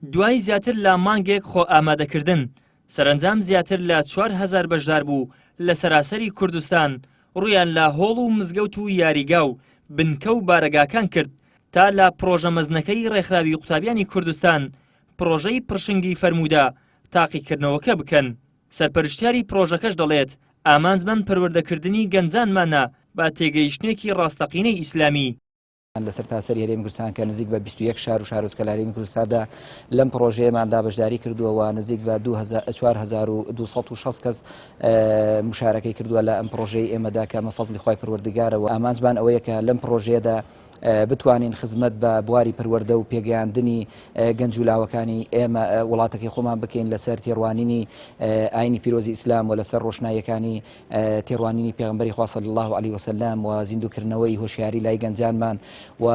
دوای زیاتر لە مانگێک خۆ ئامادەکردن سەرنجام زیاتر لە 4,000 بەشدار بوو لە سەراسەری کوردستان ڕویان لە هۆڵ و مزگەوت و یاریگا و بنکە و بارەگاکان کرد تا لە پرۆژە مەزنەکەی ڕێکخراوی قوتابیانی کوردستان پرۆژەی پڕشنگی فەرموودە تاقیکردنەوەکە بکەن. سەرپەرشتیاری پرۆژەکەش دەڵێت ئامانجمان پەروەردەکردنی گەنجانمانە با تێگەیشتنێکی ڕاستەقینەی ئیسلامی. لەسەر تاسەری هەرێمی کوردستان کە نزیک بە 21 شار و شارۆچکە لە هەرێمی کوردستاندا لەم پرۆژەیەماندا بەشداری کردووەوە نزیک بە 4260 کەس مشارەکەی کردووە لە ئەم پرۆژەی ئێمەدا کە ئەمە فەزلی خۆی پەروەردگارەوە. ئامانجمان ئەوەیە کە لەم پرۆژەیەدا بتوانین خزمەت بە بواری پەروەردە و پێگەیاندنی گەنج و لاوەکانی ئێمە وڵاتەکەی خۆمان بکەین لەسەر تێڕوانینی ئاینی پیرۆزی ئیسلام و لەسەر ڕۆشنایەکانی تێڕوانینی پێغەمبەری خوا صلی الله علیه وسلم و زیندوکردنەوەی هۆشیاری لای گەنجانمان و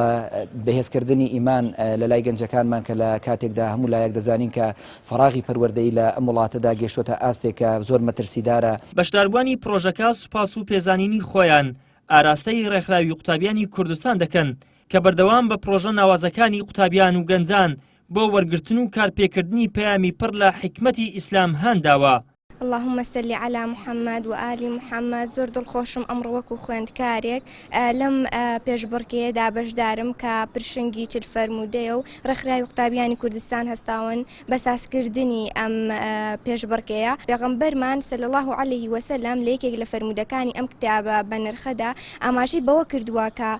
بەهێزکردنی ئیمان لە لای گەنجەکانمان کە لە کاتێکدا هەموو لایەک دەزانین کە فەراغی پەروەردەی لە ئەم وڵاتەدا گەشتوتە ئاستێکە زۆر مەترسیدارە. بەشداربوانی پرۆژەکە سوپاس و پێزانینی خۆیان ئاراستەی ڕێکخراوی قوتابیانی کوردستان دەکەن کە بەردەوام بە پرۆژە ناوازەکانی قوتابیان و گەنجان بۆ وەرگرتن و کارپێکردنی پەیامی پڕ لە حکمەتی ئیسلام هانداوە. اللهم صل على محمد و آل محمد. زۆر دڵخۆشم ئەمڕۆ وەکو خوێندکارێک لەم پێشبڕکێدا بەشدارم کە پرشنگی چل فەرموودەیە و ڕێکخراوی قوتابیانی کوردستان هەستاون بە سازکردنی ئەم پێشبڕکەیە. پێغەمبەرمان صلی الله علیه وسلم لە یەکێک لە فەرموودەکانی ئەم کتابە بە نرخەدا ئاماژەی بەوە کردووە کە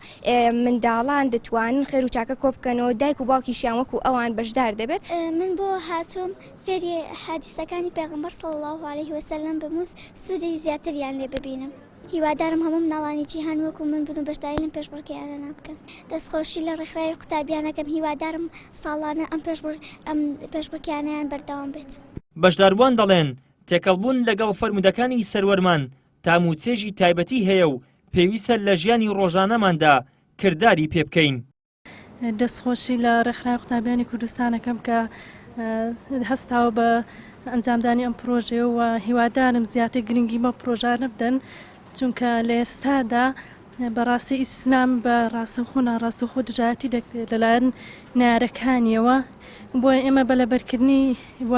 منداڵان دەتوانن خێر و چاکە کۆ بکەنەوە دایک و باوکیشیان وەکو ئەوان بەشدار دەبێت. من بۆ هاتووم فێری حادیسەکانی پێغەمبەر صلی الله عليه وسلم بموس سودی زیاتریان لێ ببینم. هیوادارم هەموو مناڵانی جیهان وەکو من بن و بەشداری لەم پێشبڕکەیانە نابکەن. دەستخۆشی لە ڕێکخراوی قوتابیانەکەم. هیوادارم ساڵانە ئەم پێشبڕکەیانیان بەردەوام بێت. بەشداربووان دەڵێن تێکەڵبوون لەگەڵ فەرموودەکانی سەروەرمان تاموچێژی تایبەتی هەیە و پێویستە لە ژیانی ڕۆژانەماندا کردداری پێ بکەین. دەستخۆشی لە ڕێکخراوی قوتابیانی کوردستانەکەم کە هەستاوە بە ئەنجامدانی ئەم پرۆژێ و هیوادارم زیاتر گرنگی بە پرۆژانە بدەن چونکە لە ئێستادا بەڕاستی ئیسلام بە ڕاستەوخۆ ناڕاستەوخۆ دژایەتی دەکرێت لەلایەن نارەکانیەوە. بۆیە ئێمە بەلەبەرکردنی و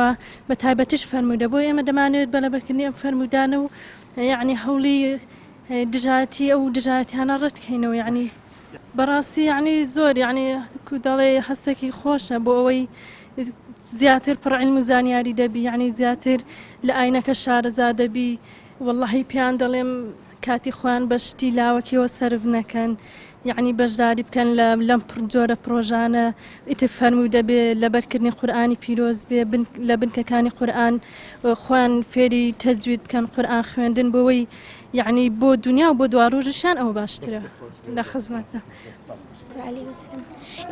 بە تایبەتیش فەرموودە بۆ ئێمە دەمانوێت بەلەبەرکردنی ئەم فەرموودانە و یعنی هەوڵی دژایەتی ئەو دژایەتیانە ڕەتکەینەوە. یعنی بەڕاستی یعنی زۆر یعنی دەڵێ هەستێکی خۆشە بۆ ئەوەی زیاتر پڕعلم و زانیاری دەبی یعنی زیاتر لە ئاینەکە شارەزا دەبی. واللهی پیان دەڵێم کاتی خۆیان بەشتی لاوەکیەوە سەرف نەکەن یعنی بەشداری بکەن لەم جۆرە پرۆژانە ئیتر فەرموودە بێ لەبەرکردنی قورئانی پیرۆز بێ لە بنکەکانی قورئان خۆیان فێری تەجوید بکەن قورئان خوێندن بۆەوەی یعنی بۆ دنیا و بۆ دواڕۆژشان ئەو باشترە لە خزمەتە.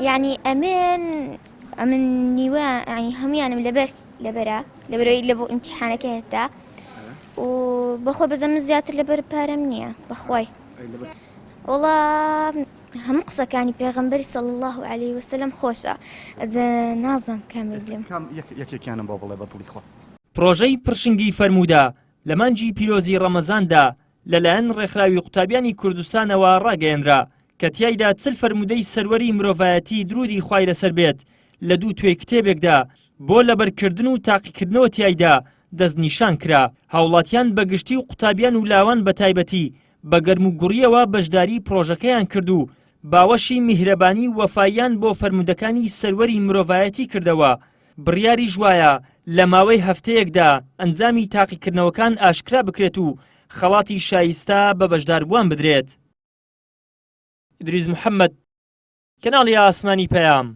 یعنی ئەمن نیوە ینی هەمویانم لەبەرەوەی لە بۆ ئیمتیحانەکە هێتا و بەخۆ بەزەمن زیاتر لەبەر پارەم نییە بەخوای. وڵا هەموو قسەکانی پێغەمبەری صلی الله عليه وسلم خۆشە نازم کامیلم یەکێکیانم بۆ بڵێ بەدڵی خۆ. پرۆژەی پڕشنگی فەرموودە لە مانجی پیرۆزی ڕەمەزاندا لەلایەن ڕێکخراوی قوتابیانی کوردستانەوە ڕاگەیەنرا کە تیایدا چل فەرموودەی سەروەری مرۆڤایەتی درودی خوای لەسەر بێت لە دوو توێ کتێبێکدا بۆ لەبەرکردن و تاقیکردنەوە تیایدا دەستنیشان کرا. هاوڵاتیان بەگشتی و قوتابیان و لاوان بە تایبەتی بە گەرموگوڕیەوە بەشداری پرۆژەکەیان کرد و باوەشی میهرەبانی و وەفاییان بۆ فەرموودەکانی سەروەری مرۆڤایەتی کردەوە. بڕیاری ژوایە لە ماوەی هەفتەیەکدا ئەنجامی تاقیکردنەوەکان ئاشکرا بکرێت و خەڵاتی شایستە بە بەشداربووان بدرێت. ئیدریس محەممەد، کەناڵی ئاسمانی پەیام.